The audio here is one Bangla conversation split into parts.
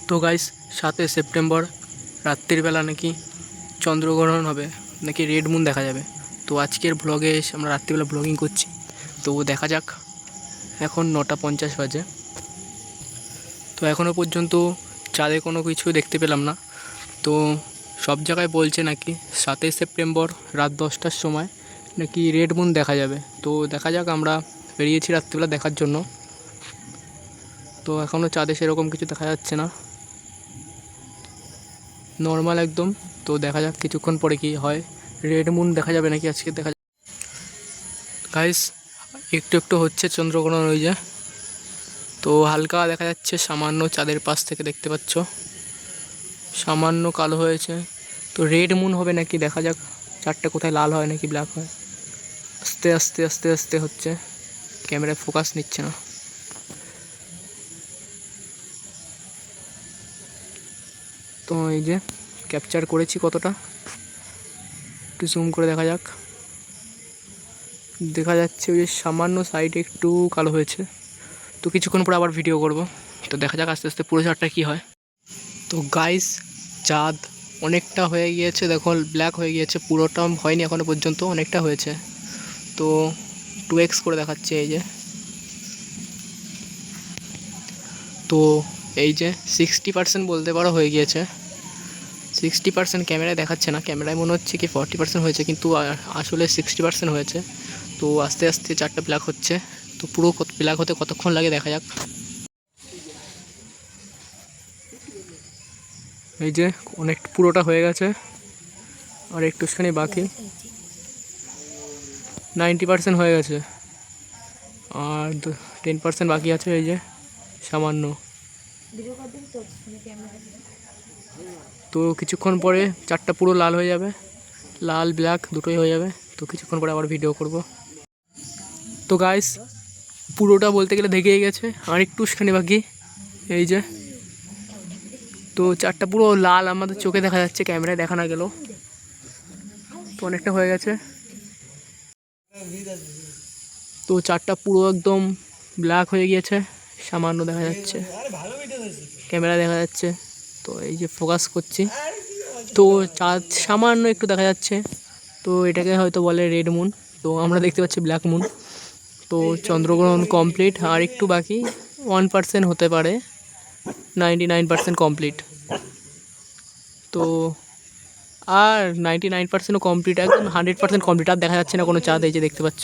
তো গাইস 7 সেপ্টেম্বর রাত্রির বেলা নাকি চন্দ্রগ্রহণ হবে, নাকি রেড মুন দেখা যাবে। তো আজকের ব্লগে আমরা রাত্রিবেলা ব্লগিং করছি, তো দেখা যাক। এখন 9:50 বাজে, তো এখনও পর্যন্ত চাঁদে কোনো কিছু দেখতে পেলাম না। তো সব জায়গায় বলছে নাকি 7 সেপ্টেম্বর রাত 10টার সময় নাকি রেড মুন দেখা যাবে। তো দেখা যাক, আমরা বেরিয়েছি রাত্রিবেলা দেখার জন্য। তো এখনও চাঁদে সেরকম কিছু দেখা যাচ্ছে না, নর্মাল একদম। তো দেখা যাক কিছুক্ষণ পরে কি হয়, রেড মুন দেখা যাবে নাকি আজকে দেখা যাক। গাইস একটু একটু হচ্ছে চন্দ্রগ্রহণ, ওই যে তো হালকা দেখা যাচ্ছে, সামান্য চাঁদের পাশ থেকে দেখতে পাচ্ছ সামান্য কালো হয়েছে। তো রেড মুন হবে নাকি দেখা যাক, চারটা কোথায় লাল হয় নাকি ব্ল্যাক হয়। আস্তে আস্তে আস্তে আস্তে হচ্ছে, ক্যামেরায় ফোকাস নিচ্ছে না। তো এই যে ক্যাপচার করেছি কতটা, একটু জুম করে দেখা যাক। দেখা যাচ্ছে ওই যে সামান্য সাইডে একটু কালো হয়েছে। তো কিছুক্ষণ পরে আবার ভিডিও করব, তো দেখা যাক আস্তে আস্তে পুরো চাঁদটা কী হয়। তো গাইস চাঁদ অনেকটা হয়ে গিয়েছে, দেখো ব্ল্যাক হয়ে গিয়েছে, পুরোটা হয়নি এখনও পর্যন্ত, অনেকটা হয়েছে। তো 2x করে দেখাচ্ছে এই যে। তো এই যে 60% বলতে পারো হয়ে গিয়েছে। 60% ক্যামেরায় দেখাচ্ছে না, ক্যামেরায় মনে হচ্ছে কি 40% হয়েছে, কিন্তু আসলে 60% হয়েছে। তো আস্তে আস্তে চারটা ব্ল্যাক হচ্ছে। তো পুরো ব্ল্যাক হতে কতক্ষণ লাগে দেখা যাক। এই যে অনেক পুরোটা হয়ে গেছে, আর একটুখানি বাকি, 90% হয়ে গেছে, আর 10% বাকি আছে। এই যে সামান্য। তো কিছুক্ষণ পরে চারটা পুরো লাল হয়ে যাবে, লাল ব্ল্যাক দুটোই হয়ে যাবে। তো কিছুক্ষণ পরে আবার ভিডিও করব। তো গাইস পুরোটা বলতে গেলে দেখেই গেছে, আর একটুখানি বাকি। এই যে তো চারটা পুরো লাল আমাদের চোখে দেখা যাচ্ছে, ক্যামেরায় দেখা না গেলেও। তো অনেকটা হয়ে গেছে। তো চারটা পুরো একদম ব্ল্যাক হয়ে গিয়েছে, সামান্য দেখা যাচ্ছে, ক্যামেরা দেখা যাচ্ছে। তো এই যে ফোকাস করছি, তো চাঁদ সামান্য একটু দেখা যাচ্ছে। তো এটাকে হয়তো বলে রেড মুন, তো আমরা দেখতে পাচ্ছি ব্ল্যাক মুন। তো চন্দ্রগ্রহণ কমপ্লিট, আর একটু বাকি, 1% হতে পারে, 99% কমপ্লিট। তো আর 99%ও কমপ্লিট, একদম 100% কমপ্লিট। আর দেখা যাচ্ছে না কোনো চাঁদ, এই যে দেখতে পাচ্ছ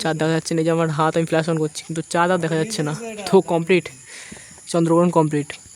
চাঁদ দেখা যাচ্ছে না। এই যে আমার হাত আমি ফ্ল্যাশ অন করছি, কিন্তু চাঁদ আর দেখা যাচ্ছে না। তো কমপ্লিট, চন্দ্রগ্রহণ কমপ্লিট।